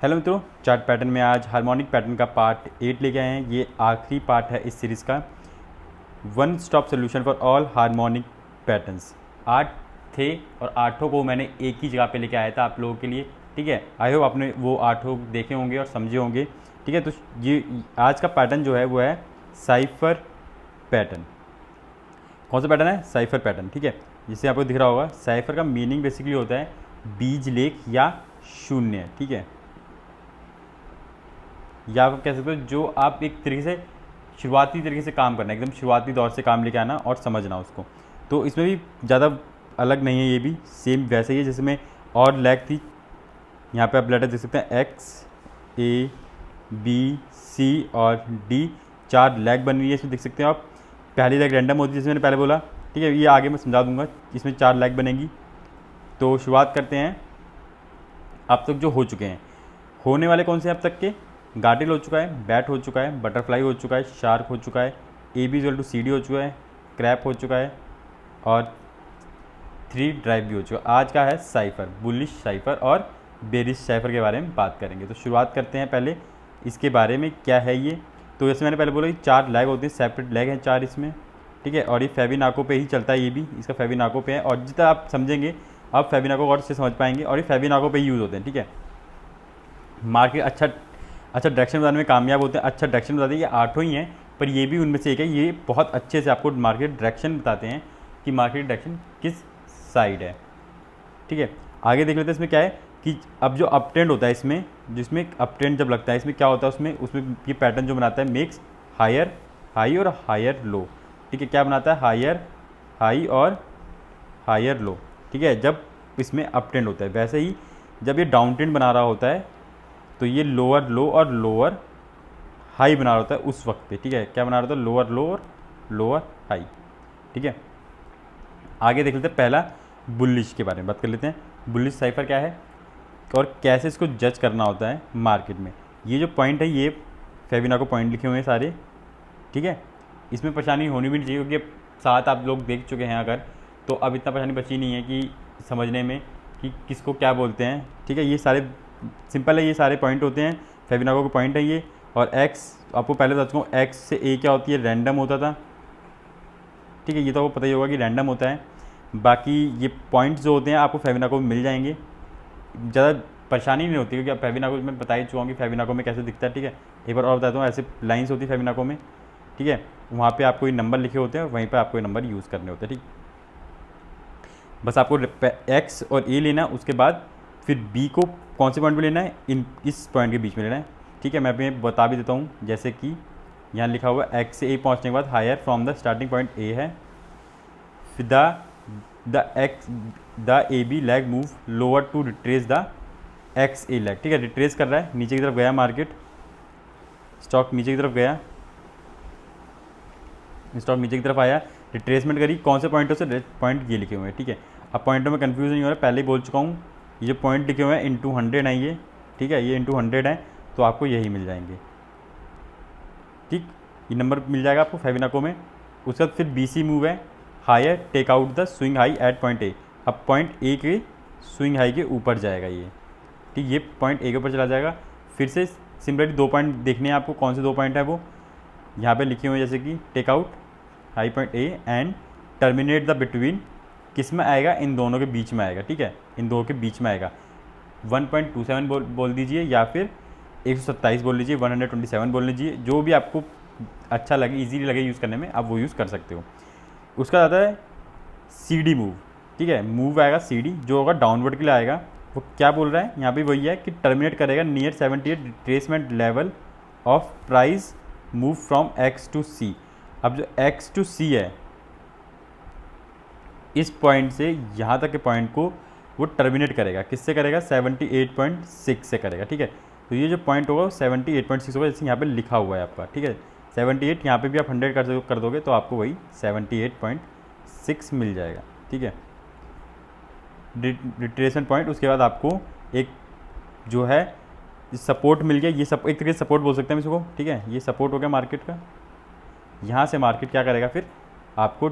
Hello मित्रों, chart pattern में आज हार्मोनिक पैटर्न का पार्ट 8 लेके आए हैं। ये आखिरी पार्ट है इस सीरीज़ का। One stop solution for all harmonic patterns. 8 थे और आठों को मैंने एक ही जगह पे लेके आया था आप लोगों के लिए। ठीक है, आई होप आपने वो आठों देखे होंगे और समझे होंगे। ठीक है, तो ये आज का पैटर्न जो है वो है साइफर पैटर्न। कौन सा पैटर्न है? Cipher pattern. ठीक है, जिससे आपको दिख रहा होगा साइफर का मीनिंग बेसिकली होता है बीज लेख या शून्य। ठीक है, या आप कह सकते हो जो आप एक तरीके से शुरुआती तरीके से काम करना है, एकदम शुरुआती दौर से काम लेके आना और समझना उसको। तो इसमें भी ज़्यादा अलग नहीं है, ये भी सेम वैसे ही है जैसे में और लैग थी। यहाँ पे आप लेटर देख सकते हैं एक्स, ए, बी, सी और डी। 4 लैग बन रही है इसमें, देख सकते हैं आप। पहली लैग रैंडम होती है जैसे मैंने पहले बोला। ठीक है, ये आगे मैं समझा दूंगा। इसमें 4 लैग बनेगी। तो शुरुआत करते हैं। अब तक जो हो चुके हैं, होने वाले कौन से हैं अब तक के? गार्टिल हो चुका है, बैट हो चुका है, बटरफ्लाई हो चुका है, शार्क हो चुका है, A B equal to C D हो चुका है, क्रैप हो चुका है और 3 ड्राइव भी हो चुका है। आज का है साइफर, बुलिश साइफर और बेरिश साइफर के बारे में बात करेंगे। तो शुरुआत करते हैं पहले इसके बारे में, क्या है ये। तो जैसे मैंने पहले बोला कि 4 लैग होते हैं, सेपरेट लैग हैं 4 इसमें। ठीक है, और ये फेबिनाको पे ही चलता है, ये भी इसका फेबिनाको पे है। और जितना आप समझेंगे आप फेबिनाको और से समझ पाएंगे, और ये फेबिनाको पे ही यूज़ होते हैं। ठीक है, मार्केट अच्छा डायरेक्शन बताने में कामयाब होते हैं। अच्छा डायरेक्शन बताते हैं, ये आठों ही हैं, पर ये भी उनमें से एक है। ये बहुत अच्छे से आपको मार्केट डायरेक्शन बताते हैं कि मार्केट डायरेक्शन किस साइड है। ठीक है, आगे देख लेते हैं इसमें क्या है कि अब जो अप ट्रेंड होता है इसमें, जिसमें अप ट्रेंड जब लगता है इसमें क्या होता है, उसमें ये पैटर्न जो बनाता है मेक्स हायर हाई और हायर लो। ठीक है, क्या बनाता है? हायर हाई और हायर लो। ठीक है, जब इसमें अप ट्रेंड होता है। वैसे ही जब ये डाउन ट्रेंड बना रहा होता है तो ये लोअर लो और लोअर हाई बना रहा होता है उस वक्त पे। ठीक है, क्या बना रहा होता है? लोअर लो और लोअर हाई। ठीक है, आगे देख लेते हैं। पहला बुलिश के बारे में बात कर लेते हैं। बुलिश साइफर क्या है और कैसे इसको जज करना होता है मार्केट में। ये जो पॉइंट है, ये फेबिनाको पॉइंट लिखे हुए हैं सारे। ठीक है, इसमें परेशानी होनी भी नहीं चाहिए क्योंकि 7 आप लोग देख चुके हैं अगर, तो अब इतना परेशानी बची नहीं है कि समझने में कि किसको क्या बोलते हैं। ठीक है, ये सारे सिंपल है, ये सारे पॉइंट होते हैं, फेबिनाको के पॉइंट है ये। और एक्स आपको पहले बता चुका हूँ, एक्स से ए क्या होती है? रैंडम होता था। ठीक है, ये तो आपको पता ही होगा कि रैंडम होता है। बाकी ये पॉइंट्स जो होते हैं आपको फेबिनाको में मिल जाएंगे, ज़्यादा परेशानी नहीं होती क्योंकि अब फेबिनाको में बता ही चुका हूँ कि फेबिनाको में कैसे दिखता है। ठीक है, एक बार और बताता हूँ। ऐसे लाइन्स होती है फेबिनाको में। ठीक है, वहाँ पर आपको ये नंबर लिखे होते हैं, वहीं पर आपको ये नंबर यूज़ करने होते हैं। ठीक, बस आपको एक्स और ए लेना, उसके बाद फिर बी को कौन से पॉइंट पे लेना है? इस पॉइंट के बीच में लेना है। ठीक है, मैं अभी बता भी देता हूँ। जैसे कि यहाँ लिखा हुआ है एक्स से ए पहुँचने के बाद higher from the starting point A है, फिर the A B leg move lower to retrace the X A leg. ठीक है, रिट्रेस कर रहा है, नीचे की तरफ गया मार्केट, स्टॉक नीचे की तरफ गया, स्टॉक नीचे की तरफ आया, रिट्रेसमेंट करी। कौन से पॉइंटों से? पॉइंट ये लिखे हुए हैं। ठीक है, अब पॉइंटों में कन्फ्यूजन नहीं हो रहा है, पहले ही बोल चुका हूँ। ये जो पॉइंट लिखे हुए हैं इंटू 100 है ये। ठीक है, ये इंटू 100 है, तो आपको यही मिल जाएंगे। ठीक, ये नंबर मिल जाएगा आपको फेबिनाको में। उसके बाद फिर बी सी मूव है, higher take out the swing high at point A. अब पॉइंट ए के स्विंग हाई के ऊपर जाएगा ये। ठीक, ये पॉइंट ए के ऊपर चला जाएगा। फिर से सिमिलरली 2 पॉइंट देखने हैं आपको, कौन से 2 पॉइंट है वो यहाँ पे लिखे हुए हैं, जैसे कि take out high point A and terminate the between. किस में आएगा? इन दोनों के बीच में आएगा। ठीक है, इन दोनों के बीच में आएगा। 1.27 बोल दीजिए या फिर 127 बोल लीजिए, 127 बोल लीजिए, जो भी आपको अच्छा लगे, इजीली लगे यूज़ करने में, आप वो यूज़ कर सकते हो। उसका आता है सी डी मूव। ठीक है, मूव आएगा सी डी, जो होगा डाउनवर्ड के लिए आएगा। वो क्या बोल रहा है यहाँ पे? वही है कि टर्मिनेट करेगा near 78 retracement level of price move from X to C. अब जो एक्स टू सी है, इस पॉइंट से यहाँ तक के पॉइंट को वो टर्मिनेट करेगा। किससे करेगा? 78.6 से करेगा। ठीक है, तो ये जो पॉइंट होगा 78.6 होगा, जैसे यहाँ पे लिखा हुआ है आपका। ठीक है, 78, यहाँ पे भी आप 100 कर दोगे तो आपको वही 78.6 मिल जाएगा। ठीक है, रिट्रेसमेंट पॉइंट। उसके बाद आपको एक जो है सपोर्ट मिल गया। ये एक तरीके से सपोर्ट बोल सकते हैं इसको। ठीक है, ये सपोर्ट हो गया मार्केट का। यहाँ से मार्केट क्या करेगा? फिर आपको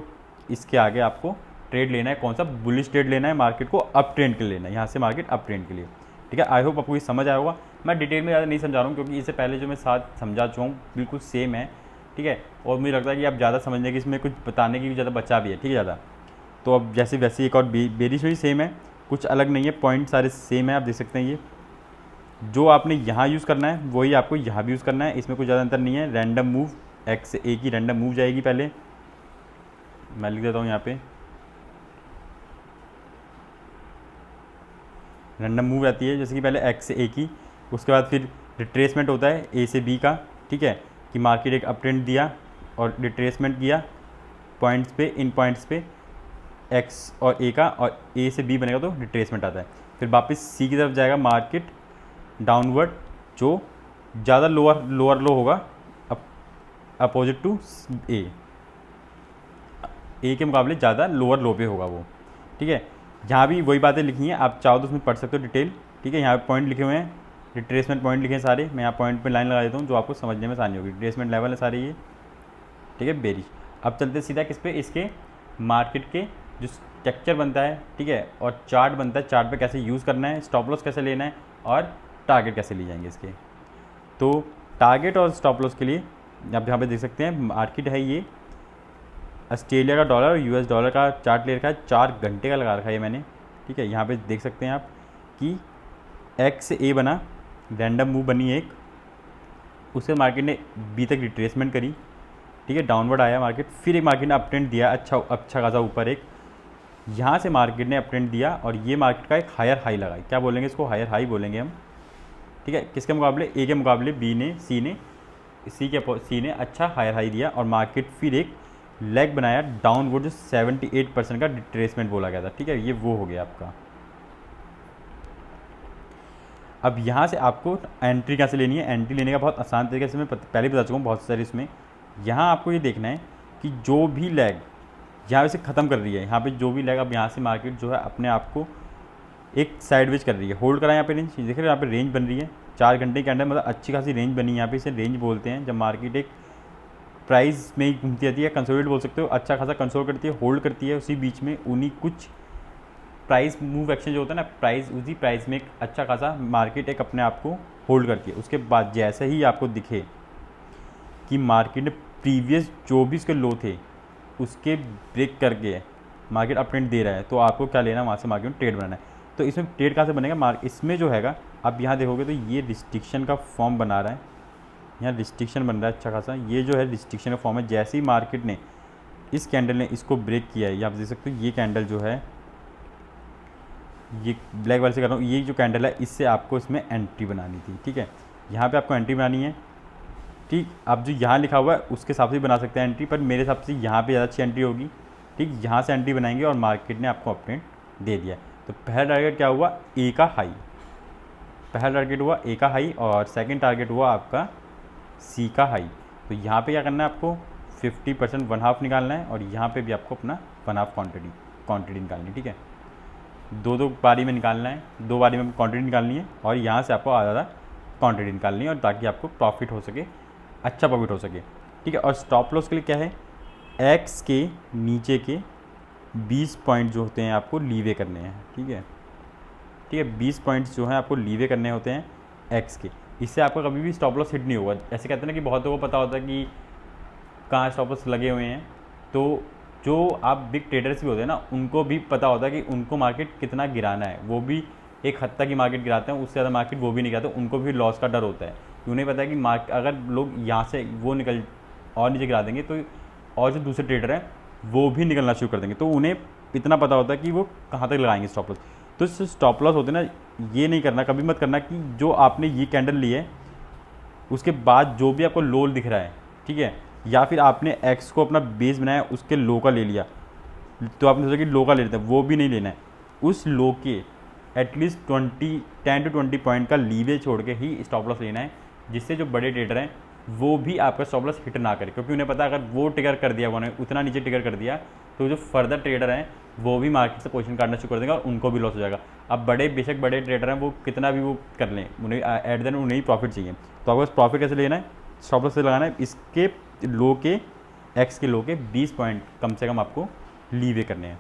इसके आगे आपको ट्रेड लेना है। कौन सा? बुलिश ट्रेड लेना है, मार्केट को अप ट्रेंड के लिए लेना है। यहाँ से मार्केट अप ट्रेंड के लिए। ठीक ठीक है। आई होप आपको ये समझ आया होगा। मैं डिटेल में ज़्यादा नहीं समझा रहा हूँ क्योंकि इससे पहले जो मैं साथ समझा चुका हूँ बिल्कुल सेम है, ठीक है। और मुझे लगता है कि आप ज़्यादा समझने की इसमें कुछ बताने की भी ज़्यादा बचा भी है, ठीक है ज़्यादा। तो अब जैसे वैसे एक और बेरिश भी सेम है, कुछ अलग नहीं है, पॉइंट सारे सेम है, आप देख सकते हैं। ये जो आपने यहाँ यूज़ करना है वही आपको यहाँ भी यूज़ करना है, इसमें कुछ ज़्यादा अंतर नहीं है। रैंडम मूव, एक्स से ए की रैंडम मूव जाएगी, पहले मैं लिख देता हूँ यहाँ पे रैंडम मूव आती है, जैसे कि पहले एक्स से ए की, उसके बाद फिर रिट्रेसमेंट होता है ए से बी का, ठीक है, कि मार्केट एक अप ट्रेंड दिया और रिट्रेसमेंट किया पॉइंट्स पे, इन पॉइंट्स पे एक्स और ए का, और ए से बी बनेगा तो रिट्रेसमेंट आता है। फिर वापस सी की तरफ जाएगा मार्केट डाउनवर्ड, जो ज़्यादा लोअर लो होगा अपोजिट टू ए के मुकाबले ज़्यादा लोअर लो पे होगा वो, ठीक है। यहाँ भी वही बातें लिखी हैं, आप चाहो तो उसमें पढ़ सकते हो डिटेल, ठीक है। यहाँ पे पॉइंट लिखे हुए हैं, रिट्रेसमेंट पॉइंट लिखे हैं सारे, मैं यहाँ पॉइंट पे लाइन लगा देता हूँ जो आपको समझने में आसानी होगी। रिट्रेसमेंट लेवल है सारे ये, ठीक है, बेरिश। अब चलते सीधा किस पे, इसके मार्केट के जो स्ट्रक्चर बनता है, ठीक है, और चार्ट बनता है, चार्ट पे कैसे यूज़ करना है, स्टॉप लॉस कैसे लेना है और टारगेट कैसे ले जाएंगे इसके। तो टारगेट और स्टॉप लॉस के लिए आप यहाँ पे देख सकते हैं, मार्केट है ये ऑस्ट्रेलिया का डॉलर और यूएस डॉलर का चार्ट ले रखा है, 4 घंटे का लगा रखा है ये मैंने, ठीक है। यहाँ पे देख सकते हैं आप कि एक्स से ए बना, रैंडम मूव बनी एक, उससे मार्केट ने बी तक रिट्रेसमेंट करी, ठीक है, डाउनवर्ड आया मार्केट, फिर एक मार्केट ने अप ट्रेंड दिया अच्छा खासा ऊपर, एक यहाँ से मार्केट ने अप ट्रेंड दिया और ये मार्केट का एक हायर हाई लगा, क्या बोलेंगे इसको, हायर हाई बोलेंगे हम, ठीक है। किसके मुकाबले, ए के मुकाबले सी ने अच्छा हायर हाई दिया और मार्केट फिर एक लेग बनाया डाउनवर्ड, जो 78% का रिट्रेसमेंट बोला गया था, ठीक है, ये वो हो गया आपका। अब यहाँ से आपको एंट्री कैसे लेनी है, एंट्री लेने का बहुत आसान तरीके से मैं पहले बता चुका हूँ बहुत सारे इसमें। यहाँ आपको ये देखना है कि जो भी लेग यहाँ से ख़त्म कर रही है, यहाँ पे जो भी लेग, अब यहाँ से मार्केट जो है अपने आप को एक साइडवेज कर रही है, होल्ड करा यहाँ पे रेंज, देख रहे हो यहाँ पे रेंज बन रही है 4 घंटे के अंदर, मतलब अच्छी खासी रेंज बनी है यहाँ पे, इसे रेंज बोलते हैं। जब मार्केट एक प्राइस में ही घूमती रहती है, कंसोलिडेट बोल सकते हो, अच्छा खासा कंसोल करती है, होल्ड करती है, उसी बीच में उन्हीं कुछ प्राइस मूव एक्शन जो होता है ना, प्राइस उसी प्राइस में एक अच्छा खासा मार्केट एक अपने आप को होल्ड करती है। उसके बाद जैसे ही आपको दिखे कि मार्केट ने प्रीवियस जो भी उसके लो थे उसके ब्रेक करके मार्केट अप ट्रेंड दे रहा है, तो आपको क्या लेना है, वहाँ से मार्केट में ट्रेड बनाना है। तो इसमें ट्रेड कहाँ से बनेगा, इसमें जो हैगा, आप यहाँ देखोगे तो ये रिस्ट्रिक्शन का फॉर्म बना रहा है, यहाँ रिस्ट्रिक्शन बन रहा है अच्छा खासा, ये जो है रिस्ट्रिक्शन का फॉर्म है। जैसे ही मार्केट ने इस कैंडल ने इसको ब्रेक किया है, ये आप देख सकते हो, ये कैंडल जो है, ये ब्लैक वाले से कर रहा हूँ, ये जो कैंडल है इससे आपको इसमें एंट्री बनानी थी, ठीक है। यहाँ पे आपको एंट्री बनानी है, ठीक। अब जो यहाँ लिखा हुआ है उसके हिसाब से बना सकते हैं एंट्री, पर मेरे हिसाब से यहाँ पे ज़्यादा अच्छी एंट्री होगी, ठीक। यहाँ से एंट्री बनाएंगे और मार्केट ने आपको अपट्रेंड दे दिया। तो पहला टारगेट क्या हुआ, ए का हाई, पहला टारगेट हुआ ए का हाई और सेकंड टारगेट हुआ आपका सी का हाई। तो यहाँ पे क्या करना है, आपको 50% 1/2 निकालना है और यहाँ पे भी आपको अपना 1/2 क्वान्टिटी निकालनी है, ठीक है। दो बारी में निकालना है, 2 बारी में क्वान्टिटी निकालनी है और यहाँ से आपको आधा क्वान्टिटी निकालनी है, और ताकि आपको प्रॉफिट हो सके, अच्छा प्रॉफिट हो सके, ठीक है। और स्टॉप लॉस के लिए क्या है, एक्स के नीचे के 20 पॉइंट जो होते हैं आपको लीवे करने हैं, ठीक है, ठीक है। 20 पॉइंट्स जो हैं आपको लीवे करने होते हैं एक्स के, इससे आपका कभी भी स्टॉप लॉस हिट नहीं होगा। ऐसे कहते हैं ना कि बहुतों को पता होता है कि कहाँ स्टॉप लॉस लगे हुए हैं, तो जो आप बिग ट्रेडर्स भी होते हैं ना, उनको भी पता होता है कि उनको मार्केट कितना गिराना है, वो भी एक हद तक ही मार्केट गिराते हैं, उससे ज़्यादा मार्केट वो भी नहीं गिराते, उनको भी लॉस का डर होता है। उन्हें पता है कि अगर लोग यहाँ से वो निकल और नीचे गिरा देंगे तो और जो दूसरे ट्रेडर हैं वो भी निकलना शुरू कर देंगे, तो उन्हें इतना पता होता है कि वो कहाँ तक लगाएंगे स्टॉप लॉस। तो इससे स्टॉप लॉस होते हैं ना, ये नहीं करना, कभी मत करना कि जो आपने ये कैंडल ली है उसके बाद जो भी आपको लो दिख रहा है, ठीक है, या फिर आपने एक्स को अपना बेस बनाया उसके लो का ले लिया, तो आपने सोचा कि लो का ले लेते हैं, वो भी नहीं लेना है। उस लो के एटलीस्ट 10 to 20 पॉइंट का लीवे छोड़ के ही स्टॉप लॉस लेना है, जिससे जो बड़े ट्रेडर हैं वो भी आपका स्टॉप लॉस हिट ना करे, क्योंकि उन्हें पता है अगर वो टिगर कर दिया, उन्होंने उतना नीचे टिगर कर दिया तो जो फर्दर ट्रेडर हैं वो भी मार्केट से पोजीशन काटना शुरू कर देंगे और उनको भी लॉस हो जाएगा। अब बेशक बड़े ट्रेडर हैं, वो कितना भी वो कर लें, उन्हें एट द एंड उन्हें ही प्रॉफिट चाहिए। तो आपको प्रॉफिट कैसे लेना है, स्टॉप लॉस से लगाना है, इसके लो के एक्स के लो के 20 पॉइंट कम से कम आपको लीवे करने हैं।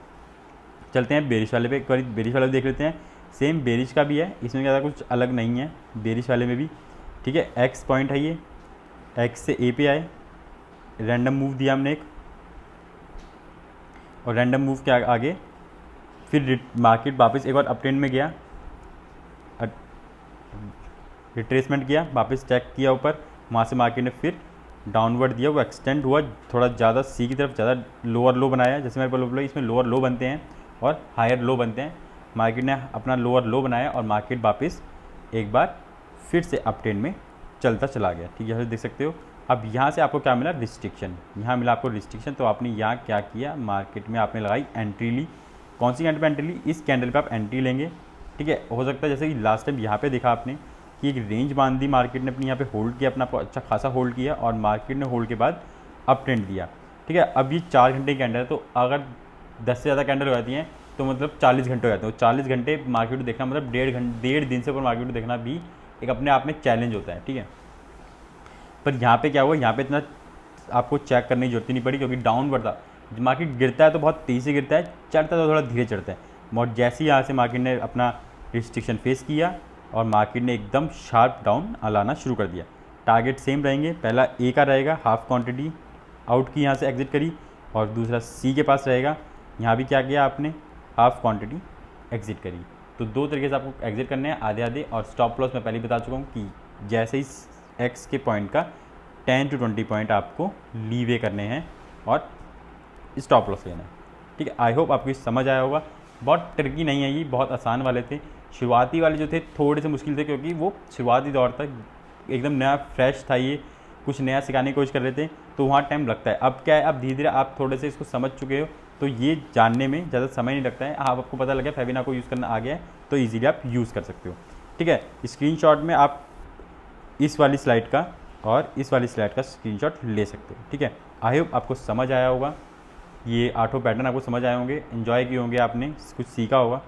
चलते हैं बेरिश वाले पे, एक बार बेरिश वाले देख लेते हैं। सेम बेरिश का भी है, इसमें ज़्यादा कुछ अलग नहीं है बेरिश वाले में भी, ठीक है। एक्स पॉइंट है ये, एक्स से ए पे आए, रैंडम मूव दिया हमने एक, और रैंडम मूव के आगे फिर मार्केट वापस एक बार अप ट्रेंड में गया, रिट्रेसमेंट किया, वापस चेक किया ऊपर, वहाँ से मार्केट ने फिर डाउनवर्ड दिया, वो एक्सटेंड हुआ थोड़ा ज़्यादा सी की तरफ, ज़्यादा लोअर लो बनाया, जैसे मेरे बोला इसमें लोअर लो बनते हैं और हायर लो बनते हैं। मार्केट ने अपना लोअर लो बनाया और मार्केट वापस एक बार फिर से अप ट्रेंड में चलता चला गया, ठीक है। देख सकते हो अब यहाँ से आपको क्या मिला, रिस्ट्रिक्शन, यहाँ मिला आपको रिस्ट्रिक्शन। तो आपने यहाँ क्या किया, मार्केट में आपने लगाई एंट्री ली। कौन सी कैंडल पे एंट्री ली, इस कैंडल पे आप एंट्री लेंगे, ठीक है। हो सकता है जैसे कि लास्ट टाइम यहाँ पे देखा आपने कि एक रेंज बांध दी मार्केट ने अपनी, यहाँ पे होल्ड किया अपना, अच्छा खासा होल्ड किया, और मार्केट ने होल्ड के बाद अप ट्रेंड दिया, ठीक है। अब ये 4 घंटे की कैंडल है, तो अगर 10 से ज़्यादा कैंडल हो जाती हैं तो मतलब 40 घंटे हो जाते हैं। 40 घंटे मार्केट को देखना मतलब 1.5 दिन से ऊपर मार्केट को देखना भी एक अपने आप में चैलेंज होता है, ठीक है। पर यहाँ पे क्या हुआ, यहाँ पे इतना आपको चेक करने की जरूरत ही नहीं पड़ी, क्योंकि डाउनवर्ड था। मार्केट गिरता है तो बहुत तेज़ी से गिरता है, चढ़ता है तो थोड़ा धीरे चढ़ता है। और जैसे ही यहाँ से मार्केट ने अपना रिस्ट्रिक्शन फेस किया और मार्केट ने एकदम शार्प डाउन लाना शुरू कर दिया। टारगेट सेम रहेंगे, पहला ए का रहेगा, हाफ क्वांटिटी आउट की, यहाँ से एग्जिट करी, और दूसरा सी के पास रहेगा, यहाँ भी क्या किया आपने, हाफ क्वांटिटी एग्जिट करी। तो 2 तरीके से आपको एग्जिट करने हैं, आधे आधे। और स्टॉप लॉस मैं पहले ही बता चुका हूँ कि जैसे ही एक्स के पॉइंट का 10 to 20 पॉइंट आपको लीवे करने हैं और स्टॉप लॉस लेना है, ठीक है। आई होप आपको समझ आया होगा। बहुत ट्रिकी नहीं है ये, बहुत आसान वाले थे। शुरुआती वाले जो थे थोड़े से मुश्किल थे, क्योंकि वो शुरुआती दौर तक एकदम नया फ्रेश था, ये कुछ नया सिखाने की कोशिश कर रहे थे, तो वहाँ टाइम लगता है। अब क्या है, अब धीरे धीरे आप थोड़े से इसको समझ चुके हो, तो ये जानने में ज़्यादा समय नहीं लगता है। आपको पता लगा फेबिना को यूज़ करना आ गया है, तो ईजीली आप यूज़ कर सकते हो, ठीक है। स्क्रीनशॉट में आप इस वाली स्लाइड का और इस वाली स्लाइड का स्क्रीनशॉट ले सकते हो, ठीक है। आई होप आपको समझ आया होगा, ये 8 पैटर्न आपको समझ आए होंगे, एंजॉय किए होंगे आपने, कुछ सीखा होगा,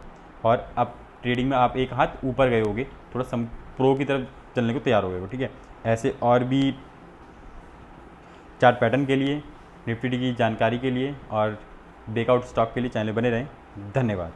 और अब ट्रेडिंग में आप एक हाथ ऊपर गए होगे, थोड़ा प्रो की तरफ चलने को तैयार हो गए हो, ठीक है। ऐसे और भी चार्ट पैटर्न के लिए, निफ्टी की जानकारी के लिए और ब्रेकआउट स्टॉक के लिए चैनल बने रहें। धन्यवाद।